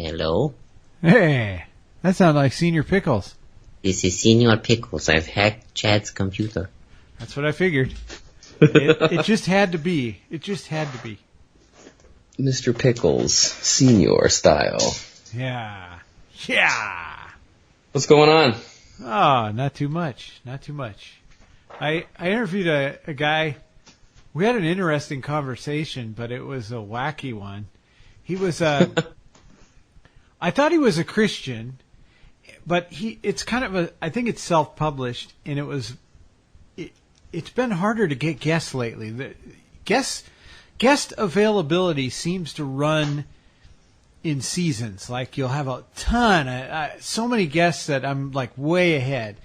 Hello? Hey, that sounds like Senior Pickles. This is Senior Pickles. I've hacked Chad's computer. That's what I figured. It just had to be. It just had to be. Mr. Pickles, senior style. Yeah. Yeah. What's going on? Oh, not too much. Not too much. I interviewed a guy. We had an interesting conversation, but it was a wacky one. He was I thought he was a Christian, but it's kind of I think it's self-published, and it's been harder to get guests lately. The guest availability seems to run in seasons. Like you'll have a ton, so many guests that I'm like way ahead.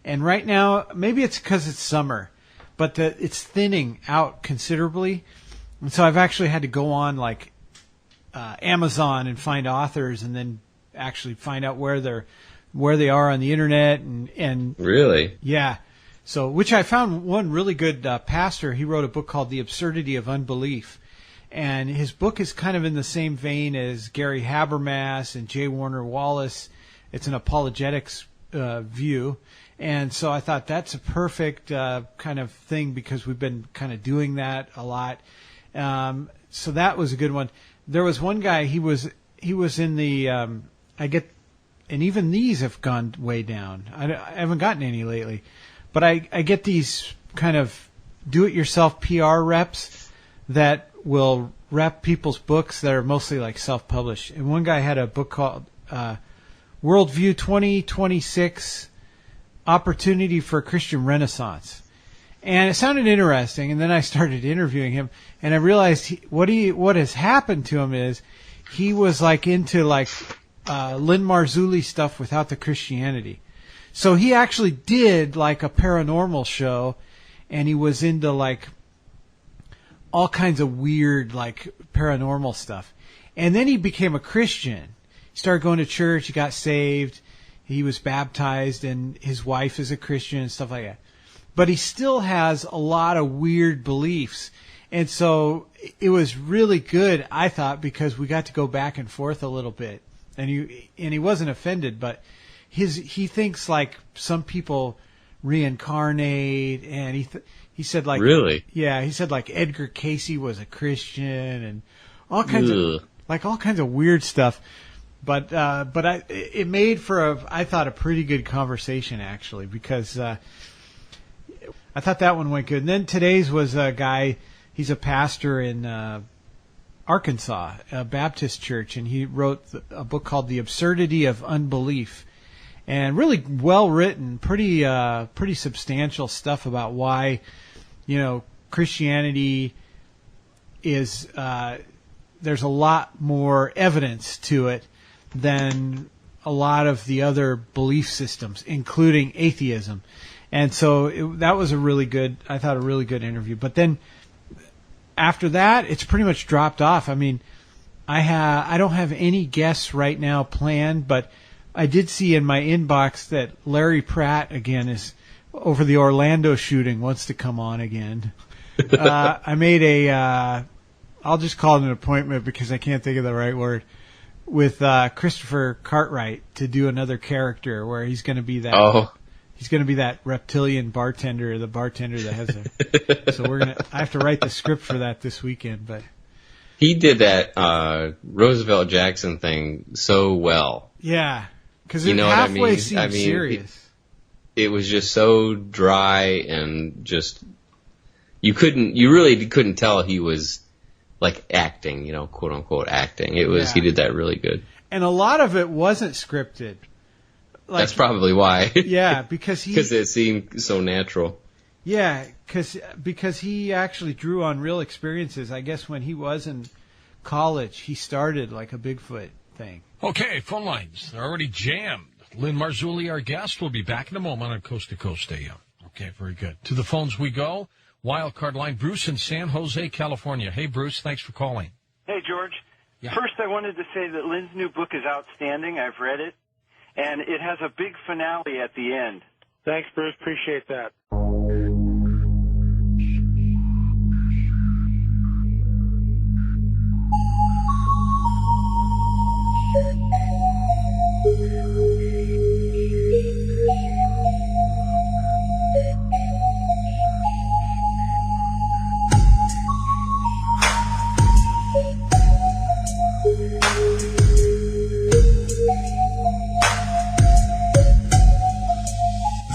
And right now, maybe it's because it's summer, but it's thinning out considerably. And so I've actually had to go on like Amazon and find authors, and then actually find out where they are on the internet. And Really? Yeah. So, which I found one really good pastor. He wrote a book called The Absurdity of Unbelief. And his book is kind of in the same vein as Gary Habermas and J. Warner Wallace. It's an apologetics view. And so I thought that's a perfect kind of thing, because we've been kind of doing that a lot. So that was a good one. There was one guy, he was in the, and even these have gone way down. I haven't gotten any lately. But I get these kind of do-it-yourself PR reps that will rep people's books that are mostly like self-published. And one guy had a book called Worldview 2026, Opportunity for a Christian Renaissance. And it sounded interesting, and then I started interviewing him, and I realized what has happened to him is he was like into like Lynn Marzulli stuff without the Christianity. So he actually did like a paranormal show, and he was into like all kinds of weird like paranormal stuff. And then he became a Christian. He started going to church, he got saved, he was baptized, and his wife is a Christian and stuff like that. But he still has a lot of weird beliefs. And so it was really good, I thought, because we got to go back and forth a little bit. And he wasn't offended, but he thinks like some people reincarnate, and he said like, really? Yeah, he said like Edgar Casey was a Christian and all kinds of weird stuff. But it made for I thought a pretty good conversation, actually, because I thought that one went good. And then today's was a guy, he's a pastor in Arkansas, a Baptist church, and he wrote a book called The Absurdity of Unbelief. And really well written, pretty substantial stuff about why, Christianity is there's a lot more evidence to it than a lot of the other belief systems, including atheism. And so that was a really good interview. But then after that, it's pretty much dropped off. I mean, I don't have any guests right now planned, but I did see in my inbox that Larry Pratt again is over the Orlando shooting, wants to come on again. I made I'll just call it an appointment because I can't think of the right word, with Christopher Cartwright to do another character where he's going to be that. Oh. He's going to be that reptilian bartender, the bartender that has so I have to write the script for that this weekend, but. He did that Roosevelt Jackson thing so well. Yeah. Because it halfway seemed serious. It was just so dry and just you really couldn't tell he was like acting, quote unquote acting. He did that really good. And a lot of it wasn't scripted. Like, that's probably why. Yeah, because it seemed so natural. Yeah, because he actually drew on real experiences. I guess when he was in college, he started like a Bigfoot thing. Okay, phone lines. They're already jammed. Lynn Marzulli, our guest, will be back in a moment on Coast to Coast AM. Okay, very good. To the phones we go. Wildcard line, Bruce in San Jose, California. Hey, Bruce, thanks for calling. Hey, George. Yeah. First, I wanted to say that Lynn's new book is outstanding. I've read it, and it has a big finale at the end. Thanks, Bruce. Appreciate that.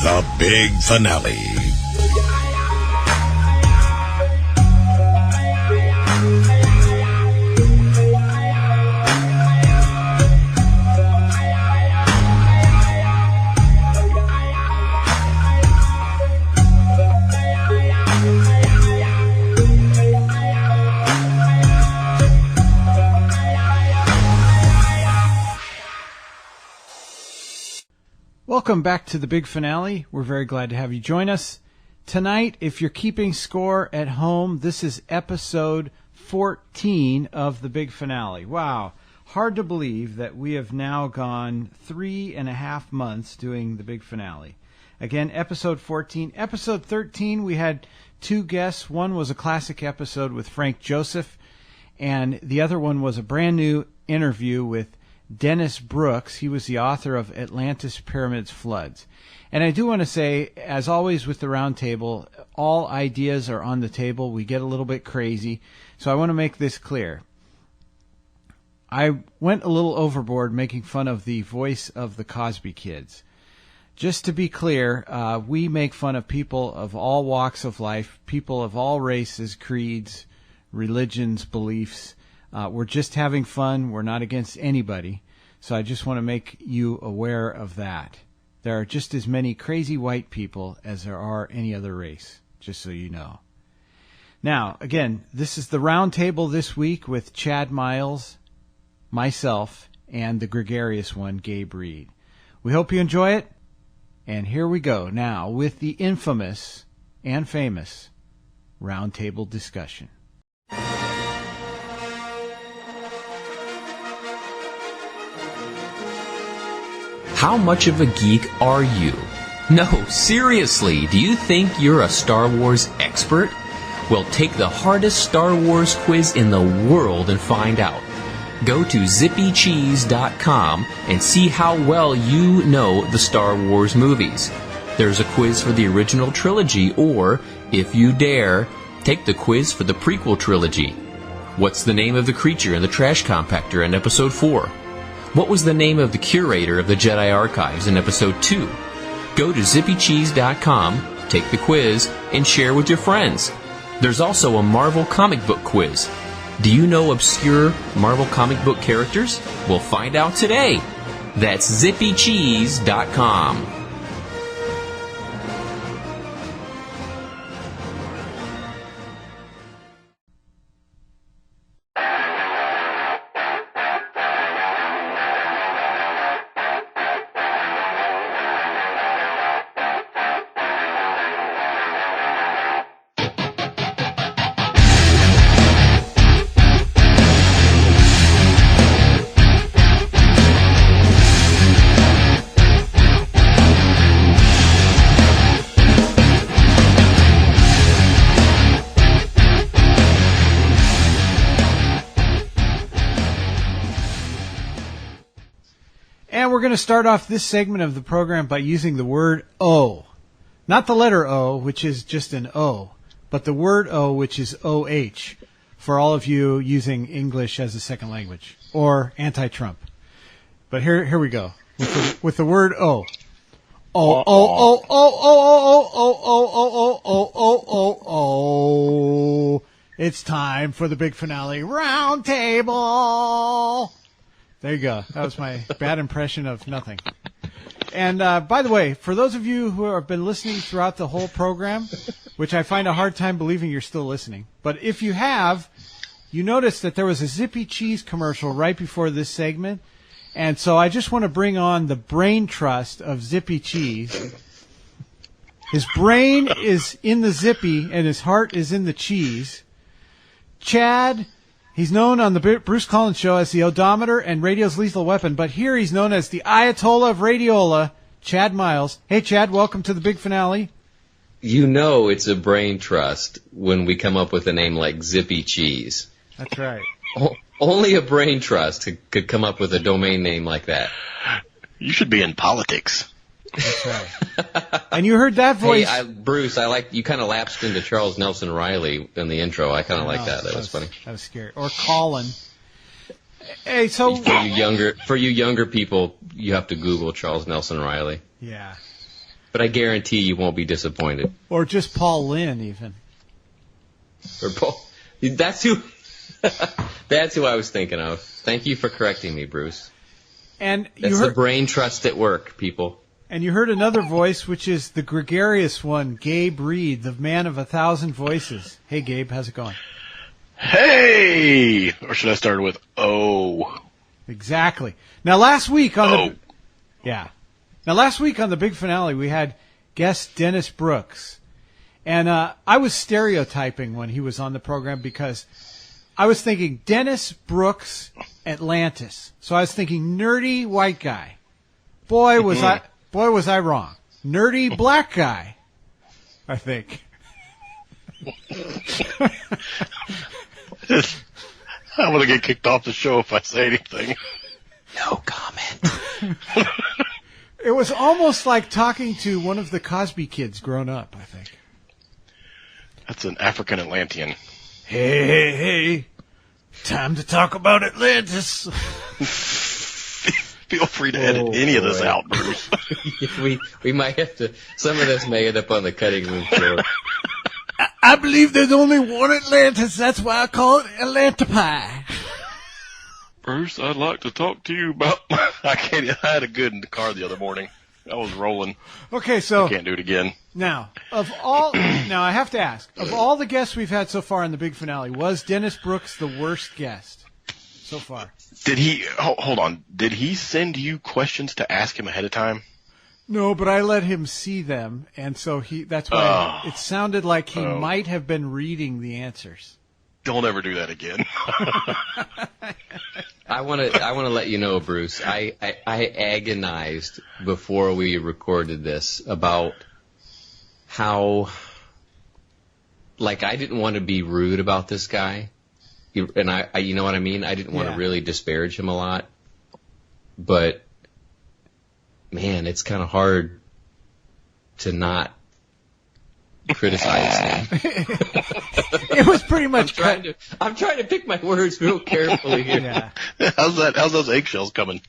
The big finale. Welcome back to the big finale. We're very glad to have you join us. Tonight, if you're keeping score at home, this is episode 14 of the big finale. Wow. Hard to believe that we have now gone 3.5 months doing the big finale. Again, episode 14. Episode 13, we had two guests. One was a classic episode with Frank Joseph, and the other one was a brand new interview with Dennis Brooks. He was the author of Atlantis, Pyramids, Floods. And I do want to say, as always with the Roundtable, all ideas are on the table. We get a little bit crazy. So I want to make this clear. I went a little overboard making fun of the voice of the Cosby Kids. Just to be clear, we make fun of people of all walks of life, people of all races, creeds, religions, beliefs. We're just having fun. We're not against anybody. So I just want to make you aware of that. There are just as many crazy white people as there are any other race, just so you know. Now, again, this is the Roundtable this week with Chad Miles, myself, and the gregarious one, Gabe Reed. We hope you enjoy it. And here we go now with the infamous and famous Roundtable discussion. How much of a geek are you? No, seriously, do you think you're a Star Wars expert? Well, take the hardest Star Wars quiz in the world and find out. Go to zippycheese.com and see how well you know the Star Wars movies. There's a quiz for the original trilogy, or, if you dare, take the quiz for the prequel trilogy. What's the name of the creature in the trash compactor in Episode 4? What was the name of the curator of the Jedi Archives in Episode 2? Go to zippycheese.com, take the quiz, and share with your friends. There's also a Marvel comic book quiz. Do you know obscure Marvel comic book characters? We'll find out today. That's zippycheese.com. We're going to start off this segment of the program by using the word O. Not the letter O, which is just an O, but the word O, which is OH, for all of you using English as a second language, or anti-Trump. But here we go, with the word O. Oh, oh, oh, oh, oh, oh, oh, oh, oh, oh, oh, oh, oh. It's time for the big finale Roundtable. There you go. That was my bad impression of nothing. And by the way, for those of you who have been listening throughout the whole program, which I find a hard time believing you're still listening, but if you have, you noticed that there was a Zippy Cheese commercial right before this segment. And so I just want to bring on the brain trust of Zippy Cheese. His brain is in the Zippy and his heart is in the cheese. Chad, he's known on the Bruce Collins Show as the Odometer and radio's lethal weapon, but here he's known as the Ayatollah of Radiola, Chad Miles. Hey, Chad, welcome to the big finale. You know it's a brain trust when we come up with a name like Zippy Cheese. That's right. Only a brain trust could come up with a domain name like that. You should be in politics. That's right. And you heard that voice. Hey, Bruce, you kind of lapsed into Charles Nelson Riley in the intro. I kind of like that. That was funny. That was scary. Or Colin. Hey, so for you younger people, you have to Google Charles Nelson Riley. Yeah. But I guarantee you won't be disappointed. Or just Paul Lynn, even. Or Paul. That's who. That's who I was thinking of. Thank you for correcting me, Bruce. And that's the brain trust at work, people. And you heard another voice, which is the gregarious one, Gabe Reed, the man of 1,000 voices. Hey, Gabe, how's it going? Hey! Or should I start with oh? Exactly. Now, last week on the big finale, we had guest Dennis Brooks. And I was stereotyping when he was on the program because I was thinking Dennis Brooks, Atlantis. So I was thinking nerdy white guy. Boy, was I wrong. Nerdy black guy, I think. I'm going to get kicked off the show if I say anything. No comment. It was almost like talking to one of the Cosby kids grown up, I think. That's an African Atlantean. Hey. Time to talk about Atlantis. Feel free to edit any of this out, Bruce. we might have to. Some of this may end up on the cutting room floor. I believe there's only one Atlantis. That's why I call it Atlantipi. Bruce, I'd like to talk to you about. I had a good in the car the other morning. I was rolling. Okay, so I can't do it again. Now I have to ask: of all the guests we've had so far in the big finale, was Dennis Brooks the worst guest so far? Did he? Hold on. Did he send you questions to ask him ahead of time? No, but I let him see them, and so that's why it sounded like he might have been reading the answers. Don't ever do that again. I want to let you know, Bruce. I agonized before we recorded this about how, like, I didn't want to be rude about this guy, and I you know what I mean. I didn't want to really disparage him a lot, but man, it's kind of hard to not criticize him. It was pretty much. I'm trying to pick my words real carefully here. Yeah. How's those eggshells coming?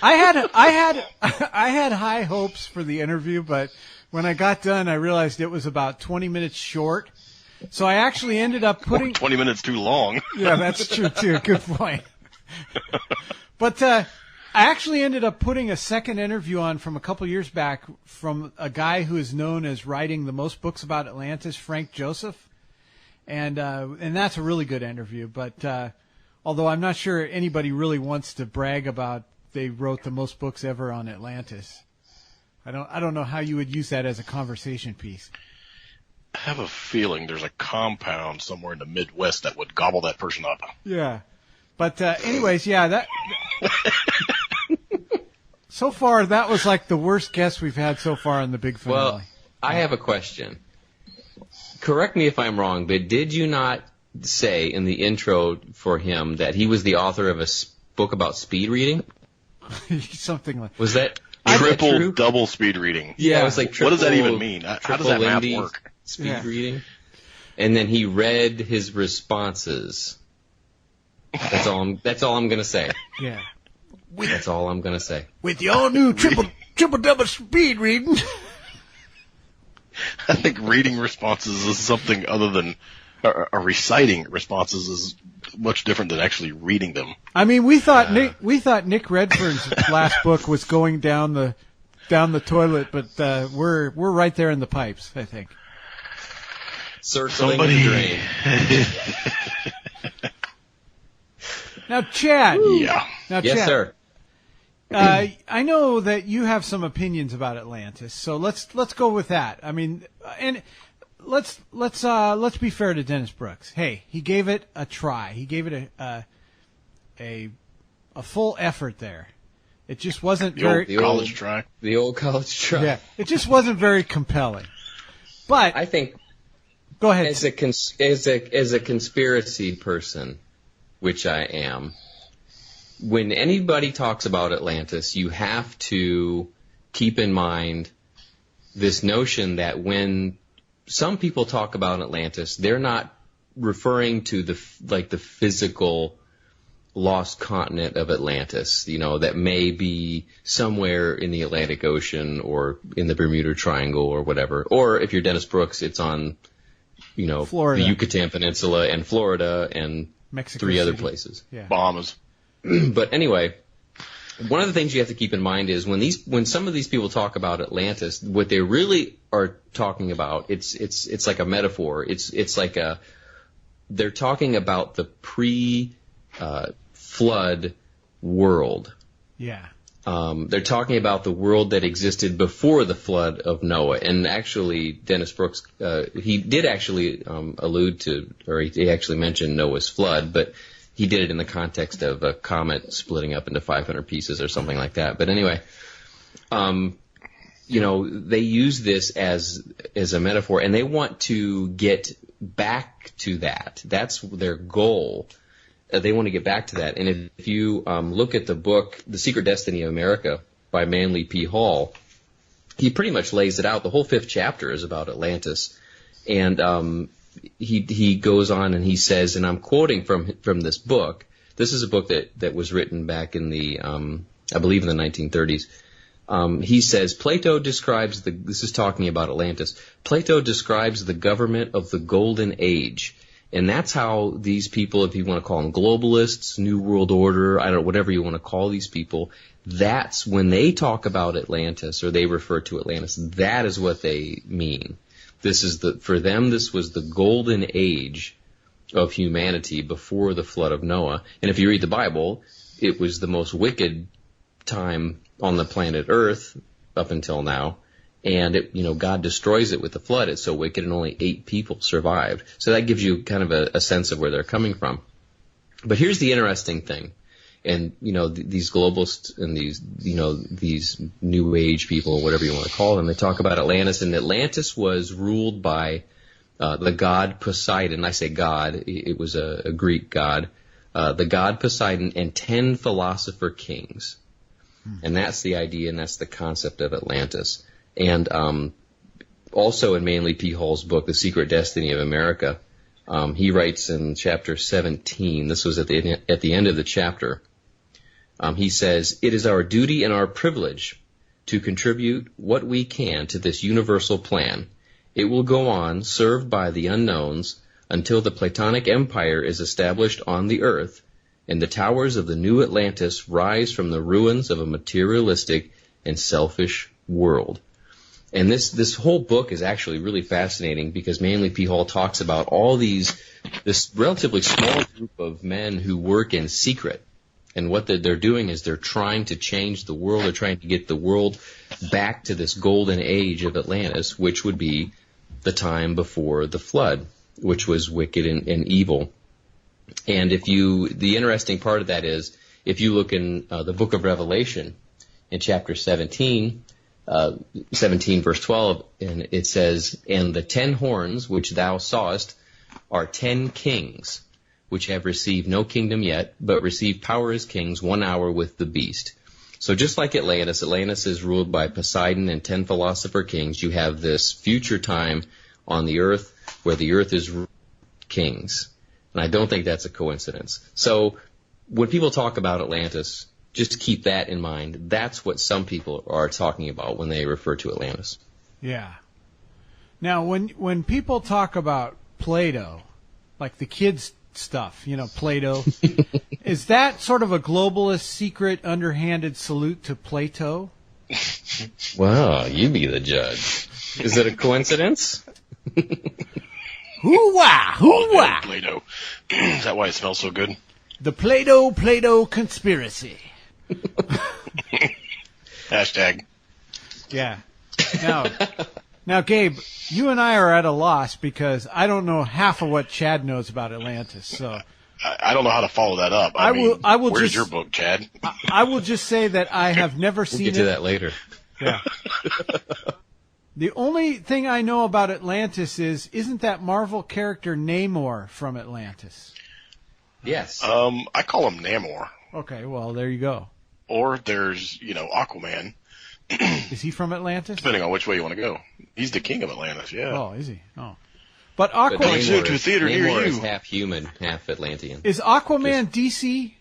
I had high hopes for the interview, but when I got done, I realized it was about 20 minutes short. So I actually ended up putting 20 minutes too long. Yeah, that's true too. Good point. But I actually ended up putting a second interview on from a couple years back from a guy who is known as writing the most books about Atlantis, Frank Joseph. And that's a really good interview. But although I'm not sure anybody really wants to brag about they wrote the most books ever on Atlantis. I don't know how you would use that as a conversation piece. I have a feeling there's a compound somewhere in the Midwest that would gobble that person up. Yeah. But anyways, that so far that was like the worst guest we've had so far in the big finale. Well, I have a question. Correct me if I'm wrong, but did you not say in the intro for him that he was the author of a book about speed reading? Something like. Was that triple double speed reading? Yeah, it was like triple. What does that even mean? How does that math work? Speed reading, and then he read his responses. That's all I'm gonna say. Yeah, that's all I'm gonna say. With your new triple double speed reading. I think reading responses is something other than reciting responses is much different than actually reading them. I mean, we thought Nick Redfern's last book was going down the toilet, but we're right there in the pipes, I think. Circling the drain. Now, Chad. Yeah. Now, yes, Chad, sir. I know that you have some opinions about Atlantis, so let's go with that. I mean, and let's be fair to Dennis Brooks. Hey, he gave it a try. He gave it a full effort there. It just wasn't the old college try. Yeah, it just wasn't very compelling. But I think. Go ahead. As a conspiracy person, which I am, when anybody talks about Atlantis, you have to keep in mind this notion that when some people talk about Atlantis, they're not referring to the physical lost continent of Atlantis, that may be somewhere in the Atlantic Ocean or in the Bermuda Triangle or whatever. Or if you're Dennis Brooks, it's on, Florida. the Yucatan Peninsula and Florida and Mexico 3 other City. places. Yeah. Bahamas. But anyway, one of the things you have to keep in mind is when some of these people talk about Atlantis, what they really are talking about, it's like a metaphor. It's like they're talking about the pre-flood world. Yeah. They're talking about the world that existed before the flood of Noah. And actually, Dennis Brooks, he did actually allude to, or he actually mentioned Noah's flood, but he did it in the context of a comet splitting up into 500 pieces or something like that. But anyway, they use this as a metaphor, and they want to get back to that. That's their goal. They want to get back to that. And if you look at the book, The Secret Destiny of America by Manly P. Hall, he pretty much lays it out. The whole 5th chapter is about Atlantis. And he goes on and he says, and I'm quoting from this book. This is a book that was written back in the, I believe in the 1930s. He says, Plato describes this is talking about Atlantis. Plato describes the government of the Golden Age. And that's how these people, if you want to call them globalists, New World Order, I don't know, whatever you want to call these people, that's when they talk about Atlantis or they refer to Atlantis, that is what they mean. For them, this was the golden age of humanity before the flood of Noah. And if you read the Bible, it was the most wicked time on the planet Earth up until now. And God destroys it with the flood. It's so wicked, and only 8 people survived. So that gives you kind of a sense of where they're coming from. But here's the interesting thing. And, these globalists and these new age people, whatever you want to call them, they talk about Atlantis. And Atlantis was ruled by the god Poseidon. I say god. It was a Greek god. The god Poseidon and 10 philosopher kings. And that's the idea, and that's the concept of Atlantis. And also in Manly P. Hall's book, The Secret Destiny of America, he writes in chapter 17, this was at the end of the chapter, he says, "It is our duty and our privilege to contribute what we can to this universal plan. It will go on, served by the unknowns, until the Platonic Empire is established on the earth, and the towers of the new Atlantis rise from the ruins of a materialistic and selfish world." And this whole book is actually really fascinating because Manly P. Hall talks about all this relatively small group of men who work in secret. And what they're doing is they're trying to change the world. They're trying to get the world back to this golden age of Atlantis, which would be the time before the flood, which was wicked and evil. And the interesting part of that is, if you look in the book of Revelation, in chapter 17 verse 12, and it says, "And the 10 horns which thou sawest are 10 kings, which have received no kingdom yet, but receive power as kings 1 hour with the beast." So just like Atlantis is ruled by Poseidon and 10 philosopher kings. You have this future time on the earth where the earth is kings. And I don't think that's a coincidence. So when people talk about Atlantis, just keep that in mind. That's what some people are talking about when they refer to Atlantis. Yeah. Now, when people talk about Plato, like the kids' stuff, Plato, is that sort of a globalist, secret, underhanded salute to Plato? Wow, you be the judge. Is it a coincidence? Hoo-wah! Hoo-wah! Play-Doh. Is that why it smells so good? The Play-Doh conspiracy. Hashtag. Yeah. Now, Gabe, you and I are at a loss because I don't know half of what Chad knows about Atlantis. So I don't know how to follow that up. I will. Where's your book, Chad? I will just say that I have never seen it. We'll get to that later. Yeah. The only thing I know about Atlantis isn't that Marvel character Namor from Atlantis? Yes. I call him Namor. Okay, well, there you go. Or there's, Aquaman. Is he from Atlantis? Depending on which way you want to go. He's the king of Atlantis, yeah. Oh, is he? Oh. But Aquaman... Namor is half human, half Atlantean. Is Aquaman DC?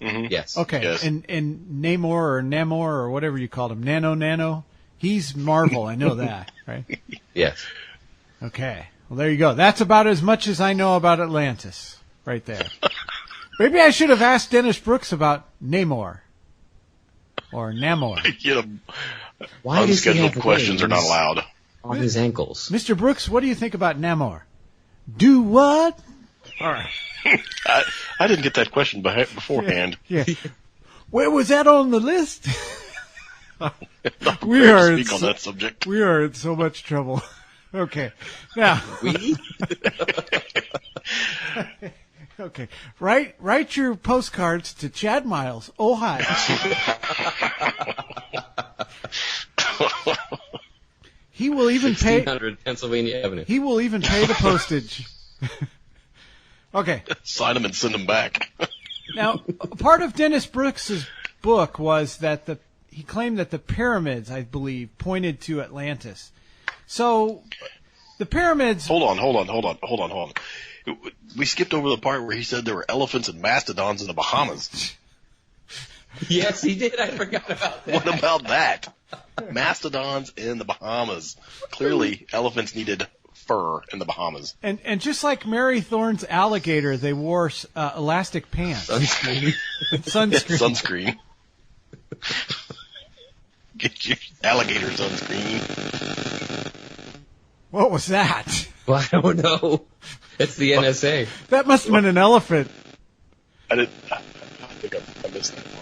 Mm-hmm. Yes. Okay, Yes. and Namor or Namor or whatever you called him, Nano, he's Marvel. I know that, right? Yes. Okay, well there you go. That's about as much as I know about Atlantis, right there. Maybe I should have asked Dennis Brooks about Namor or Namor. You know, Why does he have unscheduled questions are not wings allowed. on his ankles? Mr. Brooks, what do you think about Namor? Do what? All right. I didn't get that question beforehand. Yeah. Where was that on the list? Not We prepared are to in speak on that subject. We are in so much trouble. Okay. Now. We? Okay. Write your postcards to Chad Miles, Ohio. He will even pay. 1600 Pennsylvania Avenue. He will even pay the postage. Okay. Sign them and send them back. Now, part of Dennis Brooks's book was that he claimed that the pyramids, I believe, pointed to Atlantis. So, the pyramids. Hold on. We skipped over the part where he said there were elephants and mastodons in the Bahamas. Yes, he did. I forgot about that. What about that? Mastodons in the Bahamas. Clearly, elephants needed fur in the Bahamas. And just like Mary Thorne's alligator, they wore elastic pants. Sunscreen. Sunscreen. Sunscreen. Get your alligator sunscreen. What was that? Well, I don't know. It's the NSA. That must have been an elephant. I think I missed that part.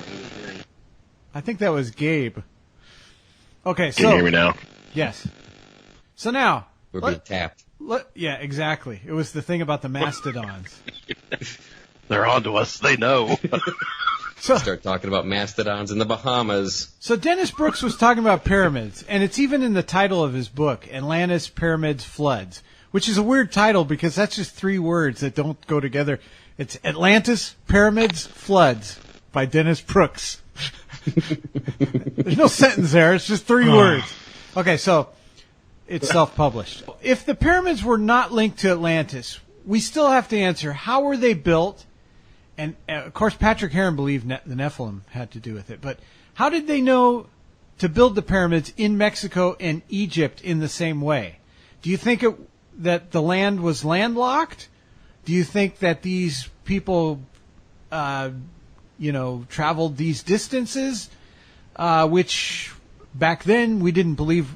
I think that was Gabe. Okay, so. Can you hear me now? Yes. So now. We're being tapped. Yeah, exactly. It was the thing about the mastodons. They're on to us. They know. Start talking about mastodons in the Bahamas. So Dennis Brooks was talking about pyramids, and it's even in the title of his book, Atlantis, Pyramids, Floods, which is a weird title because that's just 3 words that don't go together. It's Atlantis, Pyramids, Floods by Dennis Brooks. There's no sentence there. It's just 3 words. Okay, so it's self-published. If the pyramids were not linked to Atlantis, we still have to answer, how were they built? And, of course, Patrick Heron believed the Nephilim had to do with it. But how did they know to build the pyramids in Mexico and Egypt in the same way? Do you think that the land was landlocked? Do you think that these people, traveled these distances, which back then we didn't believe,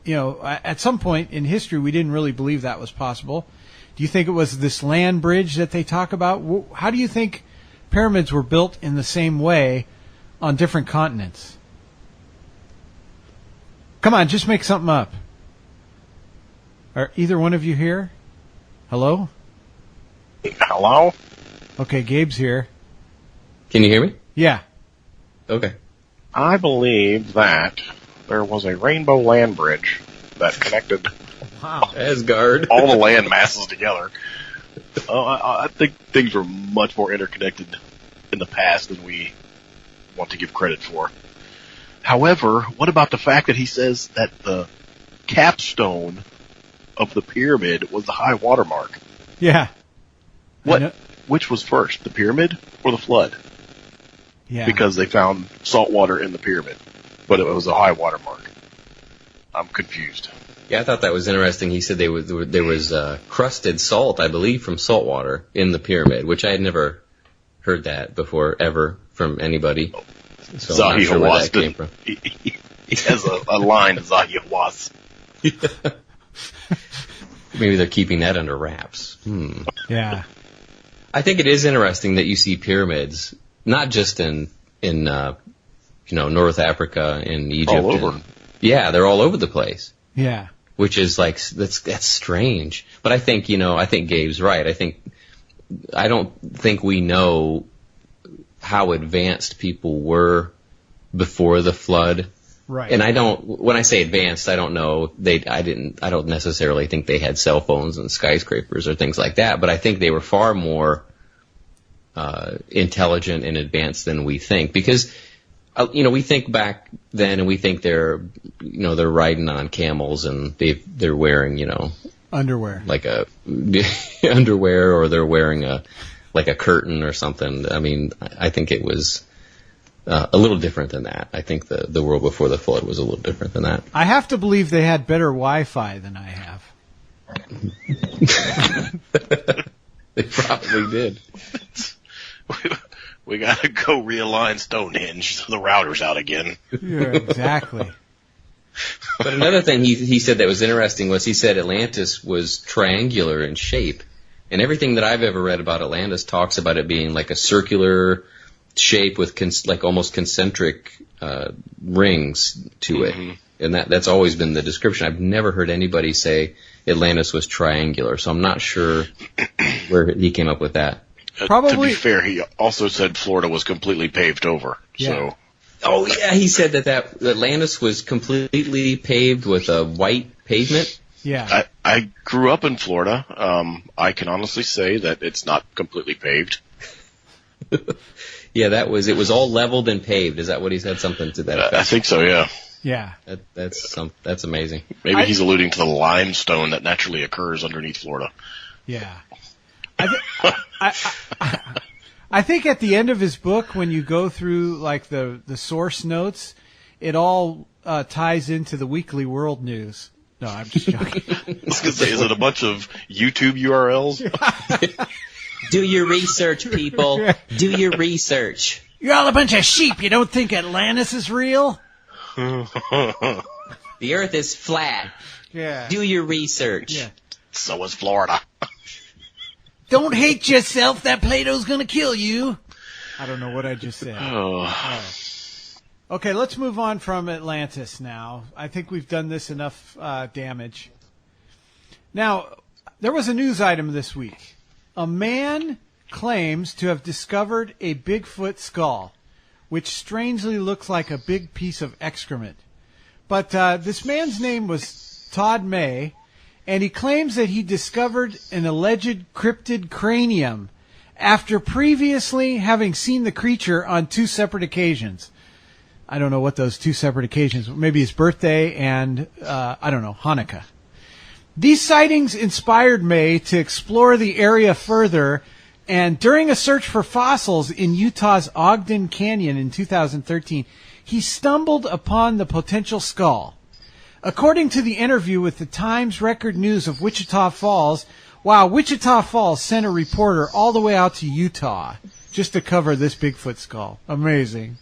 at some point in history we didn't really believe that was possible. Do you think it was this land bridge that they talk about? How do you think pyramids were built in the same way on different continents? Come on, just make something up. Are either one of you here? Hello? Hello? Okay, Gabe's here. Can you hear me? Yeah. Okay. I believe that there was a rainbow land bridge that connected Asgard. all the land masses together. I think things were much more interconnected in the past than we want to give credit for. However, what about the fact that he says that the capstone of the pyramid was the high water mark? Yeah. Which was first, the pyramid or the flood? Yeah. Because they found salt water in the pyramid, but it was a high water mark. I'm confused. Yeah, I thought that was interesting. He said there was crusted salt, I believe, from salt water in the pyramid, which I had never heard that before, ever, from anybody. So I'm not sure where that came from. He has a line, Zahi Hawass. Maybe they're keeping that under wraps. Yeah. I think it is interesting that you see pyramids, not just in North Africa and Egypt. All over. They're all over the place. Yeah. Which is like, that's strange. But I think Gabe's right. I don't think we know how advanced people were before the flood. Right. And when I say advanced, I don't know, I don't necessarily think they had cell phones and skyscrapers or things like that, but I think they were far more, intelligent and advanced than we think, because, we think back then and we think they're riding on camels and they're wearing, underwear, like underwear, or they're wearing like a curtain or something. I mean, I think it was a little different than that. I think the world before the flood was a little different than that. I have to believe they had better Wi-Fi than I have. They probably did. We gotta go realign Stonehenge so the router's out again. Yeah, exactly. But another thing he said that was interesting was he said Atlantis was triangular in shape. And everything that I've ever read about Atlantis talks about it being like a circular shape with like almost concentric rings to it. Mm-hmm. And that's always been the description. I've never heard anybody say Atlantis was triangular, so I'm not sure where he came up with that. Probably. To be fair, he also said Florida was completely paved over. Yeah. So. Oh yeah, he said that Atlantis was completely paved with a white pavement. Yeah. I grew up in Florida. I can honestly say that it's not completely paved. Yeah, it was all leveled and paved. Is that what he said? Something to that effect? I think so, yeah. Yeah. That's amazing. Maybe he's alluding to the limestone that naturally occurs underneath Florida. Yeah. I think at the end of his book, when you go through like the source notes, it all ties into the weekly world news. No, I'm just joking. I was going to say, is it a bunch of YouTube URLs? Do your research, people. Do your research. You're all a bunch of sheep. You don't think Atlantis is real? The Earth is flat. Yeah. Do your research. Yeah. So is Florida. Don't hate yourself. That Plato's going to kill you. I don't know what I just said. Oh. Okay, let's move on from Atlantis now. I think we've done this enough damage. Now, there was a news item this week. A man claims to have discovered a Bigfoot skull, which strangely looks like a big piece of excrement. But this man's name was Todd May, and he claims that he discovered an alleged cryptid cranium after previously having seen the creature on 2 separate occasions. I don't know what those 2 separate occasions were. Maybe his birthday and, Hanukkah. These sightings inspired May to explore the area further, and during a search for fossils in Utah's Ogden Canyon in 2013, he stumbled upon the potential skull. According to the interview with the Times Record News of Wichita Falls, Wichita Falls sent a reporter all the way out to Utah just to cover this Bigfoot skull. Amazing.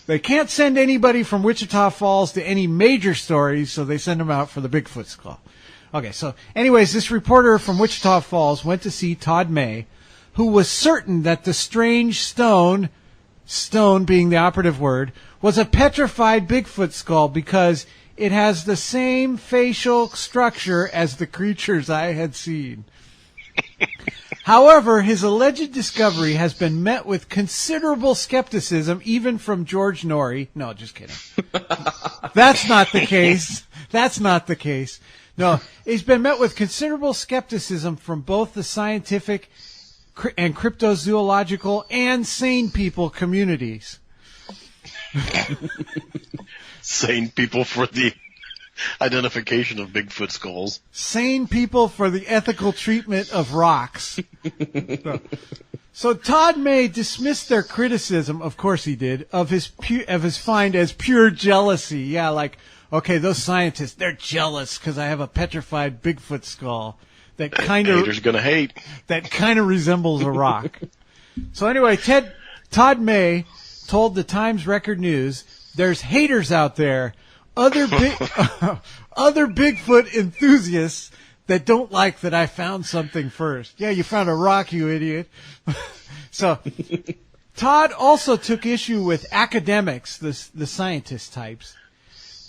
They can't send anybody from Wichita Falls to any major stories, so they send them out for the Bigfoot skull. Okay, so anyways, this reporter from Wichita Falls went to see Todd May, who was certain that the strange stone being the operative word, was a petrified Bigfoot skull because it has the same facial structure as the creatures I had seen. However, his alleged discovery has been met with considerable skepticism, even from George Norrie. No, just kidding. That's not the case. That's not the case. No, he's been met with considerable skepticism from both the scientific and cryptozoological and sane people communities. Sane people for the identification of Bigfoot skulls. Sane people for the ethical treatment of rocks. So Todd May dismissed their criticism, of course he did, of his find as pure jealousy. Yeah, like, okay, those scientists, they're jealous because I have a petrified Bigfoot skull that kind of haters gonna hate. That kind of resembles a rock. So anyway, Todd May told the Times Record News, "There's haters out there, other Bigfoot enthusiasts that don't like that I found something first." Yeah, you found a rock, you idiot. So Todd also took issue with academics, the scientist types,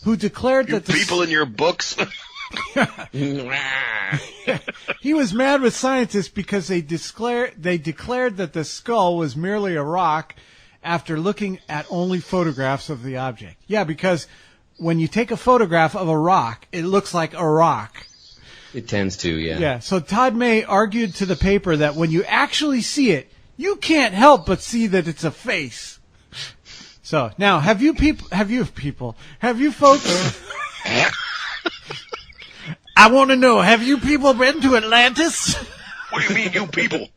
who declared that the people in your books. He was mad with scientists because they declared that the skull was merely a rock after looking at only photographs of the object. Yeah, because when you take a photograph of a rock, it looks like a rock. It tends to, yeah. Yeah, so Todd May argued to the paper that when you actually see it, you can't help but see that it's a face. So, now, have you folks... I want to know, have you people been to Atlantis? What do you mean, you people?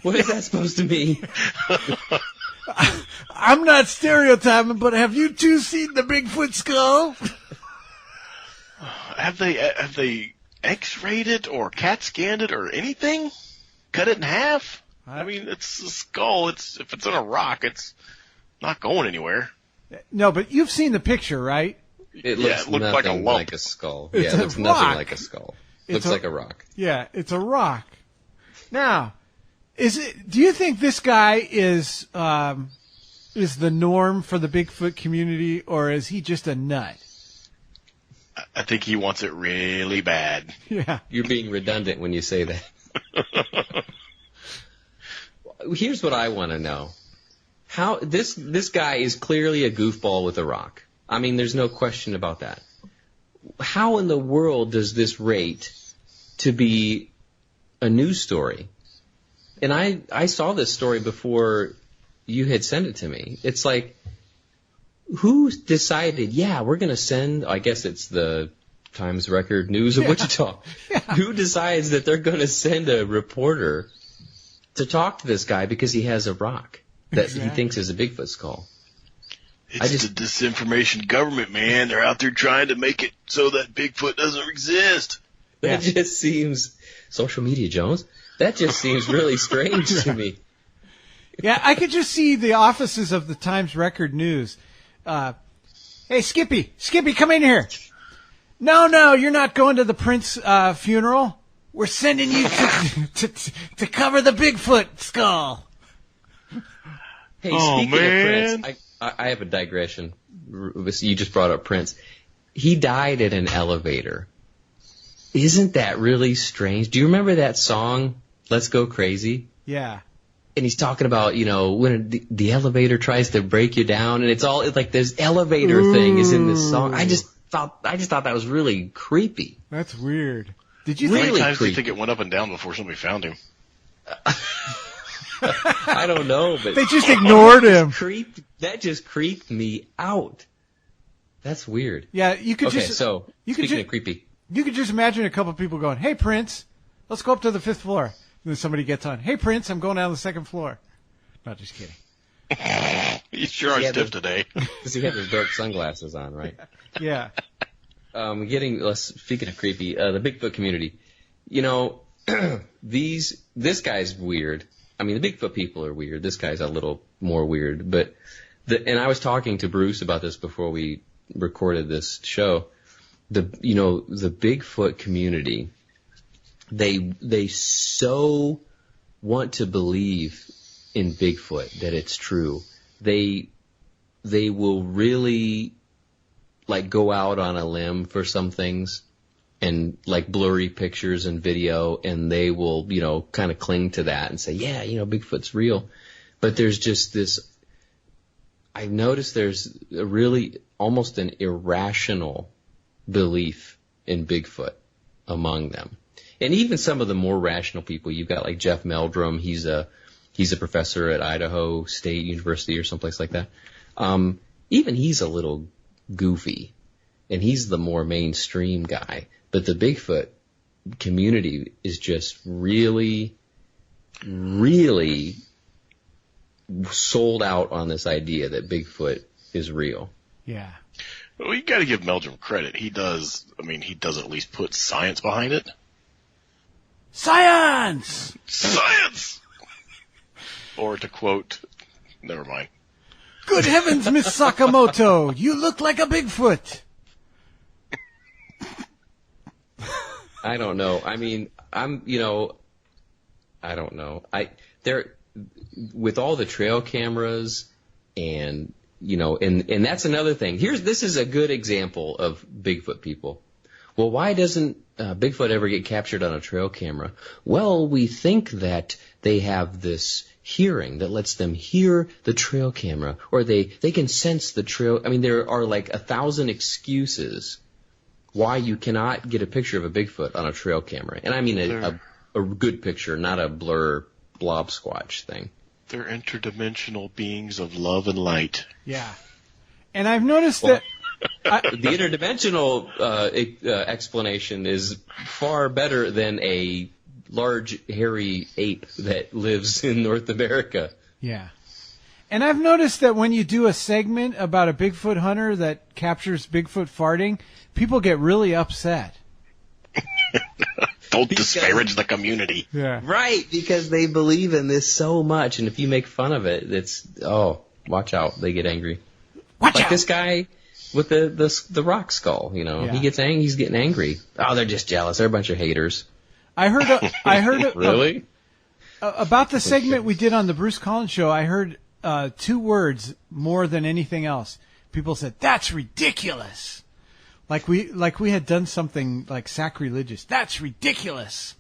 What is that supposed to mean? I'm not stereotyping, but have you two seen the Bigfoot skull? Have they X-rayed it or CAT scanned it or anything? Cut it in half? I mean, it's a skull. If it's on a rock, it's not going anywhere. No, but you've seen the picture, right? It looks like a nothing lump. like a skull. It's it a looks nothing rock. like a skull. It's Looks like a rock. Yeah, it's a rock. Now, do you think this guy is the norm for the Bigfoot community, or is he just a nut? I think he wants it really bad. Yeah. You're being redundant when you say that. Here's what I want to know. How this guy is clearly a goofball with a rock. I mean, there's no question about that. How in the world does this rate to be a news story? And I saw this story before you had sent it to me. It's like, who decided, we're going to send, I guess it's the Times Record News of Wichita. Yeah. Who decides that they're going to send a reporter to talk to this guy because he has a rock that he thinks is a Bigfoot skull? It's the disinformation government, man. They're out there trying to make it so that Bigfoot doesn't exist. That just seems, social media, Jones, that just seems really strange to me. Yeah, I could just see the offices of the Times Record News. Hey, Skippy, come in here. No, you're not going to the Prince funeral. We're sending you to cover the Bigfoot skull. Hey, speaking of Prince, I have a digression. You just brought up Prince. He died in an elevator. Isn't that really strange? Do you remember that song, Let's Go Crazy? Yeah. And he's talking about, when the elevator tries to break you down, and it's like this elevator thing is in this song. I just thought that was really creepy. That's weird. Did you How think? many times do you think it went up and down before somebody found him? I don't know, but they just ignored him. That just creeped me out. That's weird. Yeah, you could speaking of creepy, you could just imagine a couple of people going, "Hey, Prince, let's go up to the 5th floor." And then somebody gets on, "Hey, Prince, I'm going down to the 2nd floor." Not just kidding. You sure are stiff today. Because he had those dark sunglasses on, right? Yeah. Speaking of creepy, the Bigfoot community. This guy's weird. I mean, the Bigfoot people are weird. This guy's a little more weird. And I was talking to Bruce about this before we recorded this show. The Bigfoot community, they so want to believe in Bigfoot that it's true. They will really go out on a limb for some things and blurry pictures and video, and they will, kind of cling to that and say, Bigfoot's real. But there's just this, I've noticed there's a really almost an irrational belief in Bigfoot among them. And even some of the more rational people, you've got Jeff Meldrum, he's a professor at Idaho State University or someplace like that. Even he's a little goofy, and he's the more mainstream guy. But the Bigfoot community is just really, really sold out on this idea that Bigfoot is real. Yeah. Well, you got to give Meldrum credit. He does at least put science behind it. Science! Science! Or to quote, never mind. Good heavens, Miss Sakamoto, you look like a Bigfoot. I don't know. I mean, I don't know. With all the trail cameras and that's another thing. This is a good example of Bigfoot people. Well, why doesn't Bigfoot ever get captured on a trail camera? Well, we think that they have this hearing that lets them hear the trail camera, or they can sense the trail. I mean, there are 1,000 excuses why you cannot get a picture of a Bigfoot on a trail camera. And I mean a good picture, not a blur blob squatch thing. They're interdimensional beings of love and light. Yeah. And I've noticed that The interdimensional explanation is far better than a large, hairy ape that lives in North America. Yeah. And I've noticed that when you do a segment about a Bigfoot hunter that captures Bigfoot farting, people get really upset. Don't disparage the community. Yeah. Right, because they believe in this so much, and if you make fun of it, watch out, they get angry. Watch like out. This guy with the rock skull, Yeah. he's getting angry. Oh, they're just jealous. They're a bunch of haters. I heard Really? About the segment we did on the Bruce Collins show. I heard 2 words more than anything else. People said, "That's ridiculous." Like we had done something like sacrilegious. That's ridiculous.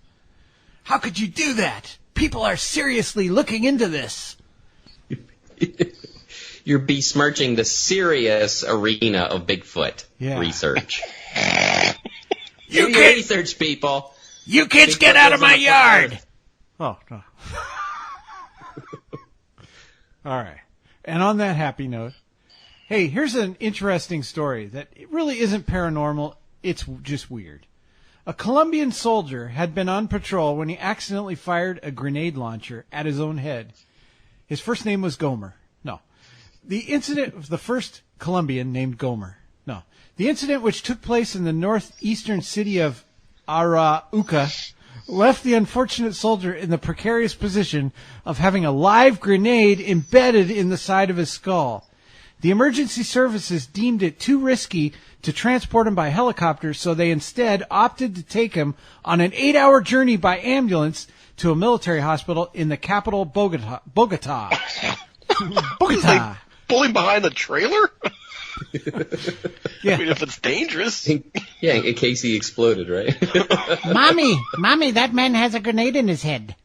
How could you do that? People are seriously looking into this. You're besmirching the serious arena of Bigfoot research. You Do your research, people. You kids Bigfoot get out of my lives on the yard. earth. Oh, no. All right. And on that happy note, hey, here's an interesting story that it really isn't paranormal. It's just weird. A Colombian soldier had been on patrol when he accidentally fired a grenade launcher at his own head. His first name was Gomer. No. The incident was the first Colombian named Gomer. No. The incident, which took place in the northeastern city of Arauca, left the unfortunate soldier in the precarious position of having a live grenade embedded in the side of his skull. The emergency services deemed it too risky to transport him by helicopter, so they instead opted to take him on an 8-hour journey by ambulance to a military hospital in the capital, Bogota. Bogota. Pull him behind the trailer? Yeah. I mean, if it's dangerous. Yeah, in case he exploded, right? Mommy, that man has a grenade in his head.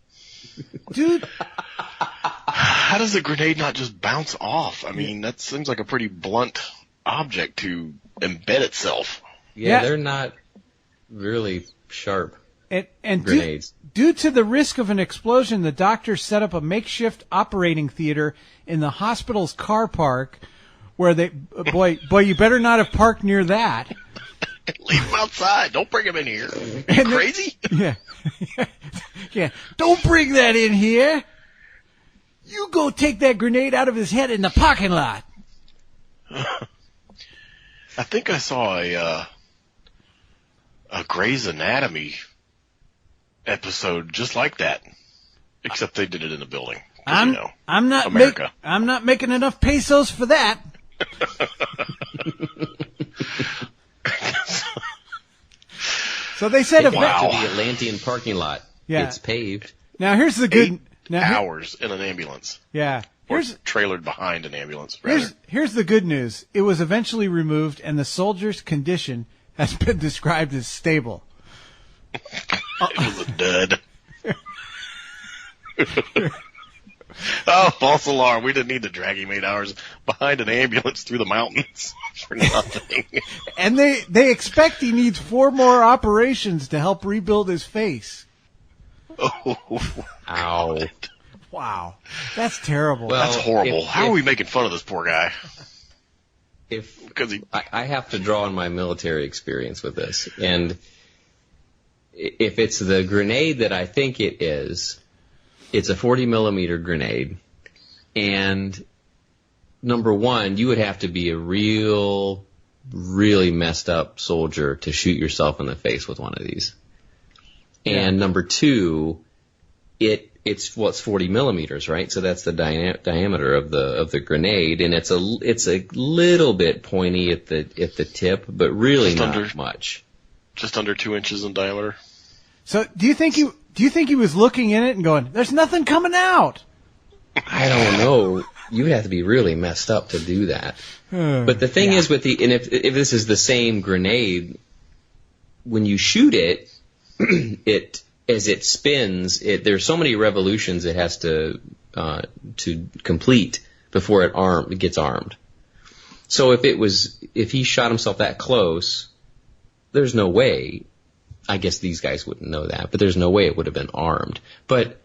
Dude. How does the grenade not just bounce off? I mean, that seems like a pretty blunt object to embed itself. Yeah, they're not really sharp And grenades. Due to the risk of an explosion, the doctors set up a makeshift operating theater in the hospital's car park where boy, you better not have parked near that. Leave him outside. Don't bring him in here. You crazy? Yeah. Yeah. Don't bring that in here. You go take that grenade out of his head in the parking lot. I think I saw a Grey's Anatomy episode just like that, except they did it in a building. I'm not America. I'm not making enough pesos for that. So they said To the Atlantean parking lot. Yeah. It's paved. Now here's the good 8 hours in an ambulance. Yeah. Or trailered behind an ambulance, rather. Here's the good news. It was eventually removed, and the soldier's condition has been described as stable. It was a dud. Oh, false alarm. We didn't need to drag him 8 hours behind an ambulance through the mountains for nothing. And they expect he needs 4 more operations to help rebuild his face. Oh, ow. Wow. That's terrible. Well, that's horrible. How are we making fun of this poor guy? Because I have to draw on my military experience with this. And if it's the grenade that I think it is, it's a 40 millimeter grenade. And number one, you would have to be a really messed up soldier to shoot yourself in the face with one of these. Yeah. And number two, it's 40 millimeters, right? So that's the diameter of the grenade, and it's a little bit pointy at the tip, but really not much. Just under 2 inches in diameter. So do you think he was looking in it and going, "There's nothing coming out"? I don't know. You would have to be really messed up to do that. But the thing is if this is the same grenade, when you shoot it, as it spins, there's so many revolutions it has to complete before it gets armed. So if he shot himself that close, there's no way. I guess these guys wouldn't know that, but there's no way it would have been armed. But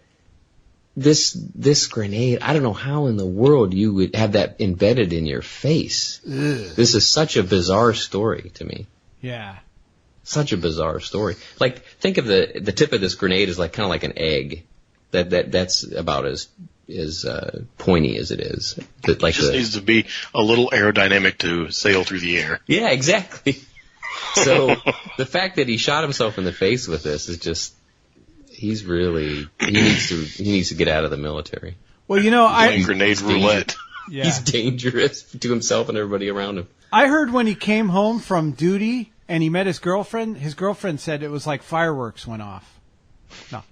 this grenade, I don't know how in the world you would have that embedded in your face. Ugh. This is such a bizarre story to me. Yeah. Such a bizarre story. Like, think of the tip of this grenade is like kind of like an egg. That's about as pointy as it is. But like it just needs to be a little aerodynamic to sail through the air. Yeah, exactly. So the fact that he shot himself in the face with this is just, he needs to get out of the military. Well, you know, grenade roulette. Yeah. He's dangerous to himself and everybody around him. I heard when he came home from duty and he met his girlfriend said it was like fireworks went off. No.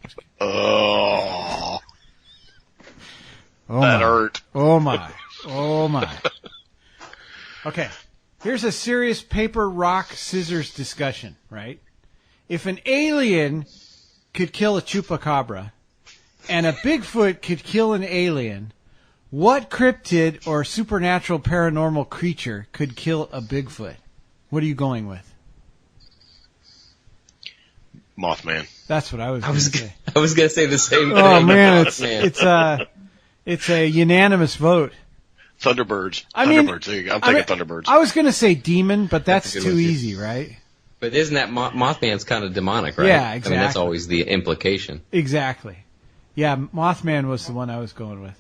Oh, that hurt. Oh my. Okay. Here's a serious paper, rock, scissors discussion, right? If an alien could kill a chupacabra and a Bigfoot could kill an alien, what cryptid or supernatural paranormal creature could kill a Bigfoot? What are you going with? Mothman. That's what I was going to say. I was going to say the same thing. Oh man, it's a unanimous vote. Thunderbirds. I mean, Thunderbirds. There you go. I'm taking Thunderbirds. I was going to say demon, but that's too easy, right? But isn't that Mothman's kind of demonic, right? Yeah, exactly. I mean, that's always the implication. Exactly. Yeah, Mothman was the one I was going with.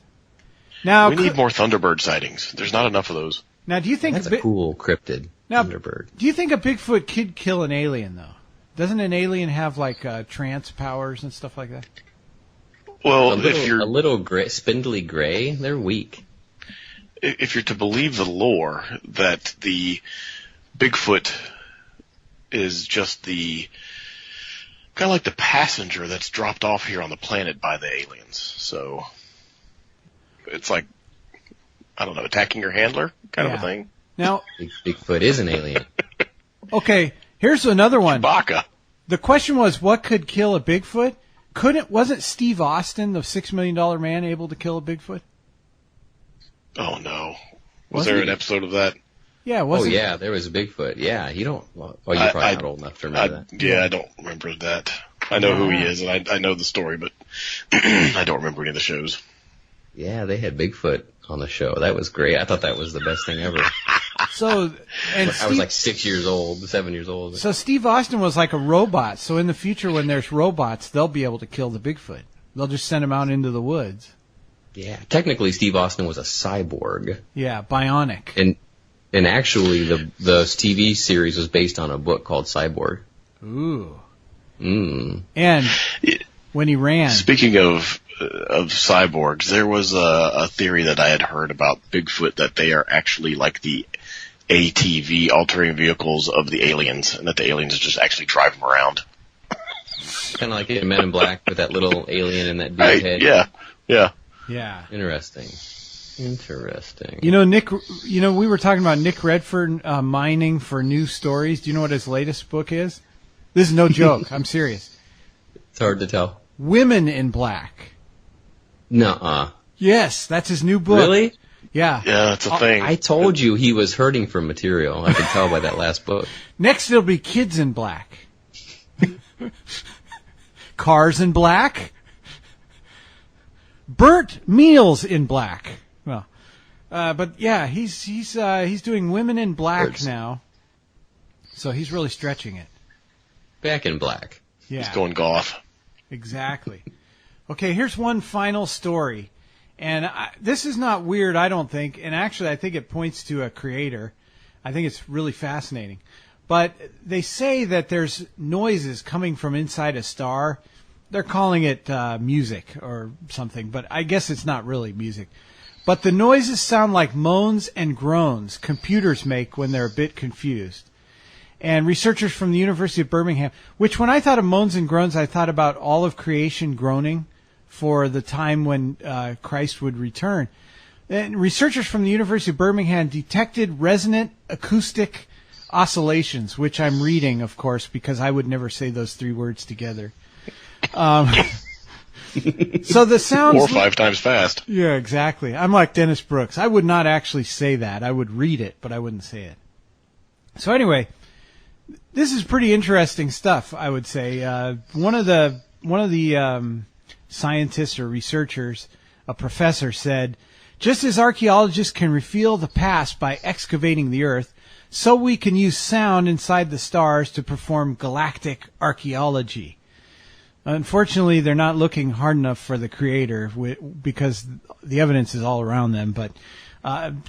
Now we need more Thunderbird sightings. There's not enough of those. Now, do you think that's a cool cryptid? Thunderbird. Do you think a Bigfoot could kill an alien though? Doesn't an alien have like trance powers and stuff like that? Well, if you're a little gray, spindly gray, they're weak. If you're to believe the lore that the Bigfoot is just the kind of like the passenger that's dropped off here on the planet by the aliens, so it's like, I don't know, attacking your handler kind of a thing. Now, Bigfoot is an alien. Okay, here's another one. Chewbacca. The question was, what could kill a Bigfoot? Wasn't Steve Austin, the $6 Million Man, able to kill a Bigfoot? Oh no! Was there an episode of that? Yeah, wasn't yeah, there was a Bigfoot. Yeah, you don't. Well, you're probably not old enough to remember that. Yeah, I don't remember that. I know who he is, and I know the story, but I don't remember any of the shows. Yeah, they had Bigfoot on the show. That was great. I thought that was the best thing ever. I was like 6 years old, 7 years old. So Steve Austin was like a robot. So in the future, when there's robots, they'll be able to kill the Bigfoot. They'll just send him out into the woods. Yeah, technically Steve Austin was a cyborg. Yeah, bionic. And actually, the TV series was based on a book called Cyborg. Ooh. And when he ran. Speaking of cyborgs, there was a theory that I had heard about Bigfoot that they are actually like the ATV, altering vehicles of the aliens, and that the aliens just actually drive them around. Kind of like in Men in Black with that little alien in that dude's head. Yeah. Interesting. You know, we were talking about Nick Redford mining for new stories. Do you know what his latest book is? This is no joke. I'm serious. It's hard to tell. Women in Black. Nuh-uh. Yes, that's his new book. Really? Yeah. Yeah, that's a thing. I told you he was hurting for material. I could tell by that last book. Next, it'll be Kids in Black. Cars in Black. Burnt Meals in Black. Well, but yeah, he's doing Women in Black now. So he's really stretching it. Back in Black. Yeah. He's going goth. Exactly. Okay, here's one final story. And this is not weird, I don't think. And actually, I think it points to a creator. I think it's really fascinating. But they say that there's noises coming from inside a star. They're calling it music or something, but I guess it's not really music. But the noises sound like moans and groans computers make when they're a bit confused. And researchers from the University of Birmingham, which when I thought of moans and groans, I thought about all of creation groaning for the time when Christ would return. And researchers from the University of Birmingham detected resonant acoustic oscillations, which I'm reading, of course, because I would never say those three words together. So the sounds 4 or 5 times fast. Yeah, exactly. I'm like Dennis Brooks. I would not actually say that. I would read it, but I wouldn't say it. So anyway, this is pretty interesting stuff, I would say. One of the scientists or researchers, a professor said, just as archaeologists can reveal the past by excavating the Earth, so we can use sound inside the stars to perform galactic archaeology. Unfortunately, they're not looking hard enough for the Creator because the evidence is all around them. But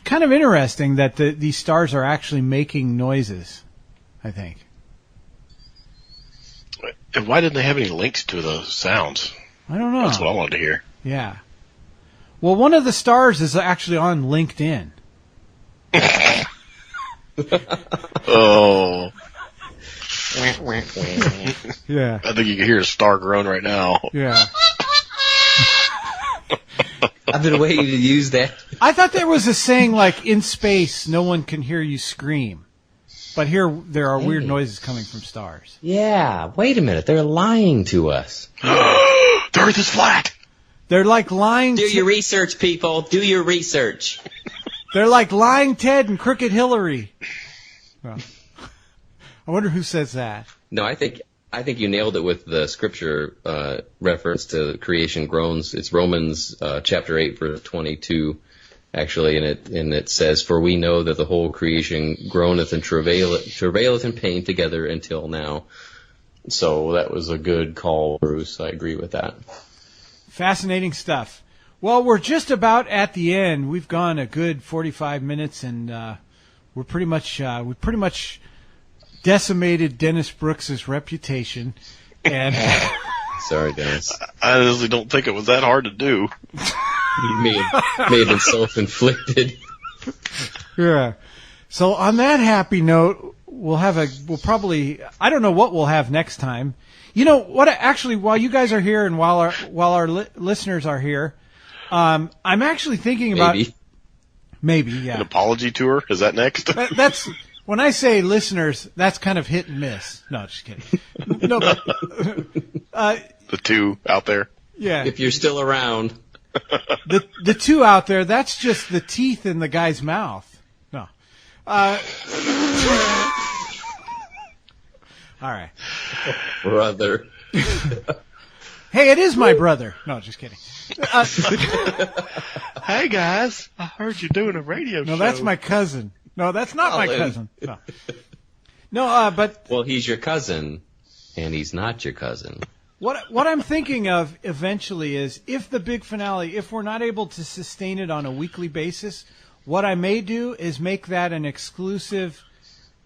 kind of interesting that these stars are actually making noises, I think. And why didn't they have any links to the sounds? I don't know. That's what I wanted to hear. Yeah. Well, one of the stars is actually on LinkedIn. Oh. Yeah. I think you can hear a star groan right now. Yeah. I've been waiting to use that. I thought there was a saying like, in space, no one can hear you scream. But here, there are weird noises coming from stars. Yeah, wait a minute. They're lying to us. The Earth is flat. They're like lying... Do your research, people. Do your research. They're like lying Ted and crooked Hillary. Well, I wonder who says that. No, I think you nailed it with the scripture reference to creation groans. It's Romans chapter 8, verse 22, actually, and it says, "For we know that the whole creation groaneth and travaileth in pain together until now." So that was a good call, Bruce. I agree with that. Fascinating stuff. Well, we're just about at the end. We've gone a good 45 minutes, and we pretty much decimated Dennis Brooks's reputation. And sorry, Dennis. I honestly don't think it was that hard to do. You may have been self-inflicted. Yeah. So on that happy note, we'll probably, I don't know what we'll have next time. You know what? Actually, while you guys are here and while our listeners are here, I'm actually thinking about maybe, yeah. An apology tour? Is that next? That's when I say listeners, that's kind of hit and miss. No, just kidding. No, but the two out there. Yeah. If you're still around. The two out there, that's just the teeth in the guy's mouth. No. All right. Brother. Hey, it is my brother. No, just kidding. Hey, guys. I heard you're doing a radio show. No, that's my cousin. No, that's not my cousin. No, but... Well, he's your cousin, and he's not your cousin. What I'm thinking of eventually is, if the big finale, if we're not able to sustain it on a weekly basis, what I may do is make that an exclusive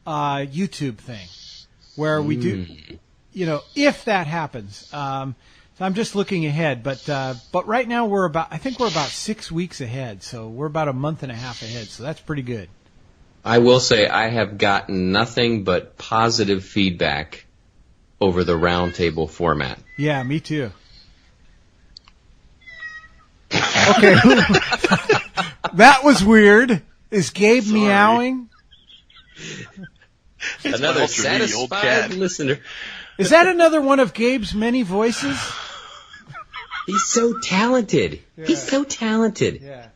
YouTube thing, where we do, if that happens. So I'm just looking ahead, but right now I think we're about 6 weeks ahead, so we're about a month and a half ahead, so that's pretty good. I will say I have gotten nothing but positive feedback over the Roundtable format. Yeah, me too. Okay. That was weird. Is Gabe meowing? Another satisfied listener. Is that another one of Gabe's many voices? He's so talented. Yeah. He's so talented. Yeah.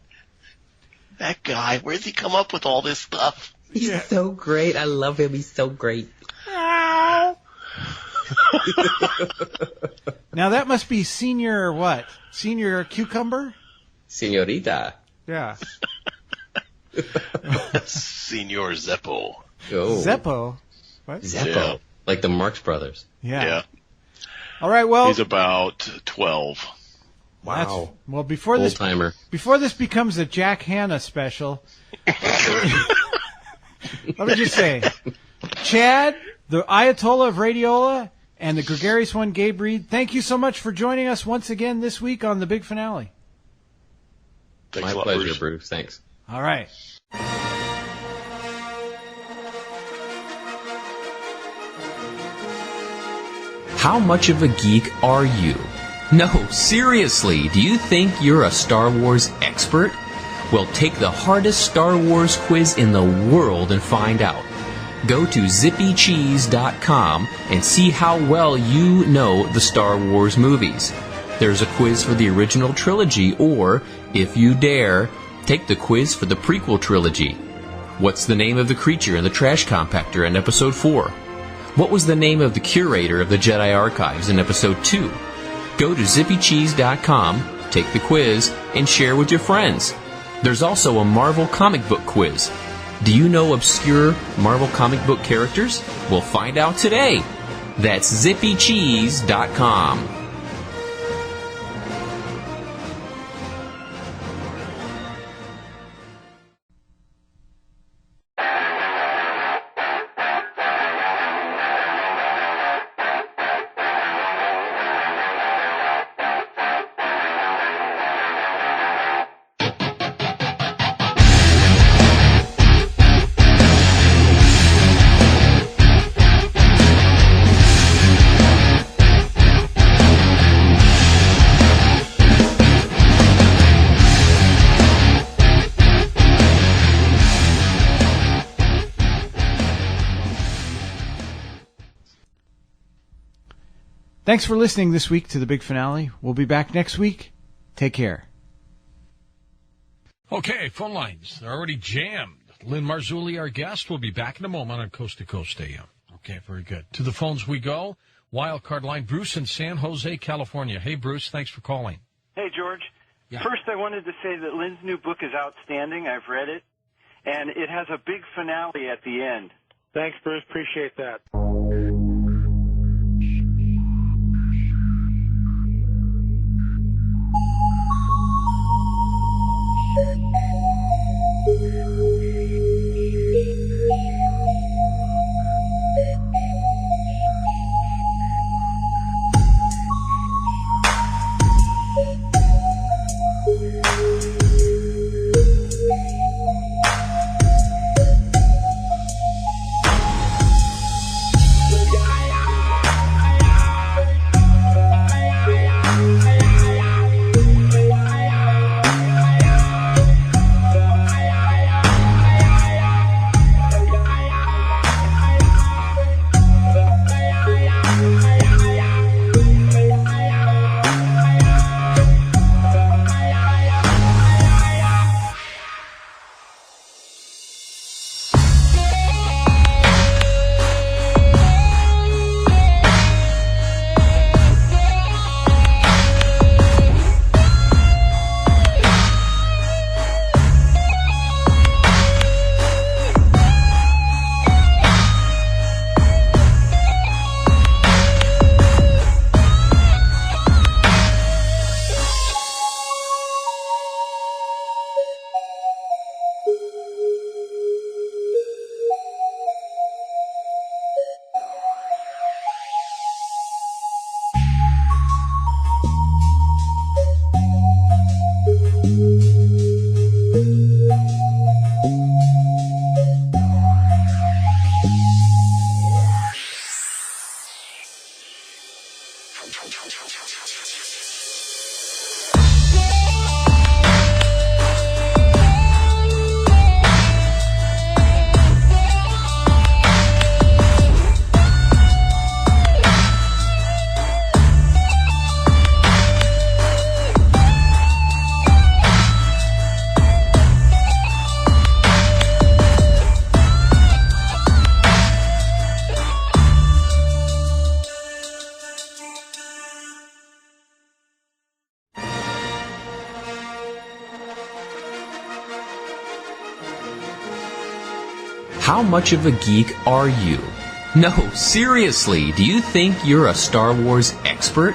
That guy, where's he come up with all this stuff? He's so great. I love him. He's so great. Now that must be Senior what? Senior Cucumber? Senorita. Yeah. Senor Zeppo. Oh. Zeppo? What? Zeppo. Yeah. Like the Marx Brothers. Yeah. All right, well. He's about 12. Wow. Well, before this becomes a Jack Hanna special, let me just say, Chad, the Ayatollah of Radiola, and the gregarious one, Gabe Reed, thank you so much for joining us once again this week on the big finale. Thanks My pleasure, Bruce. Thanks. All right. How much of a geek are you? No, seriously, do you think you're a Star Wars expert? Well, take the hardest Star Wars quiz in the world and find out. Go to zippycheese.com and see how well you know the Star Wars movies. There's a quiz for the original trilogy, or, if you dare, take the quiz for the prequel trilogy. What's the name of the creature in the trash compactor in Episode 4? What was the name of the curator of the Jedi Archives in Episode 2? Go to zippycheese.com, take the quiz, and share with your friends. There's also a Marvel comic book quiz. Do you know obscure Marvel comic book characters? We'll find out today. That's zippycheese.com. Thanks for listening this week to the big finale. We'll be back next week. Take care. Okay, phone lines. They're already jammed. Lynn Marzulli, our guest, will be back in a moment on Coast to Coast AM. Okay, very good. To the phones we go. Wildcard line, Bruce in San Jose, California. Hey, Bruce, thanks for calling. Hey, George. Yeah. First, I wanted to say that Lynn's new book is outstanding. I've read it, and it has a big finale at the end. Thanks, Bruce. Appreciate that. How much of a geek are you? No, seriously, do you think you're a Star Wars expert?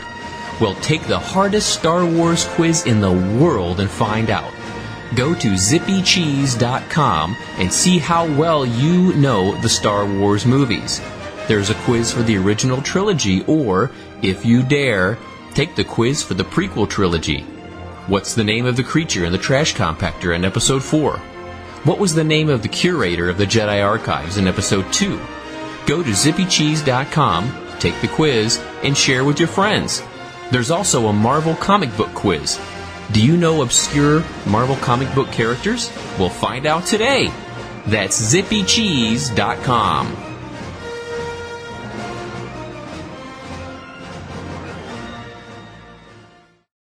Well, take the hardest Star Wars quiz in the world and find out. Go to zippycheese.com and see how well you know the Star Wars movies. There's a quiz for the original trilogy, or, if you dare, take the quiz for the prequel trilogy. What's the name of the creature in the trash compactor in Episode 4? What was the name of the curator of the Jedi Archives in Episode 2? Go to zippycheese.com, take the quiz, and share with your friends. There's also a Marvel comic book quiz. Do you know obscure Marvel comic book characters? We'll find out today. That's zippycheese.com.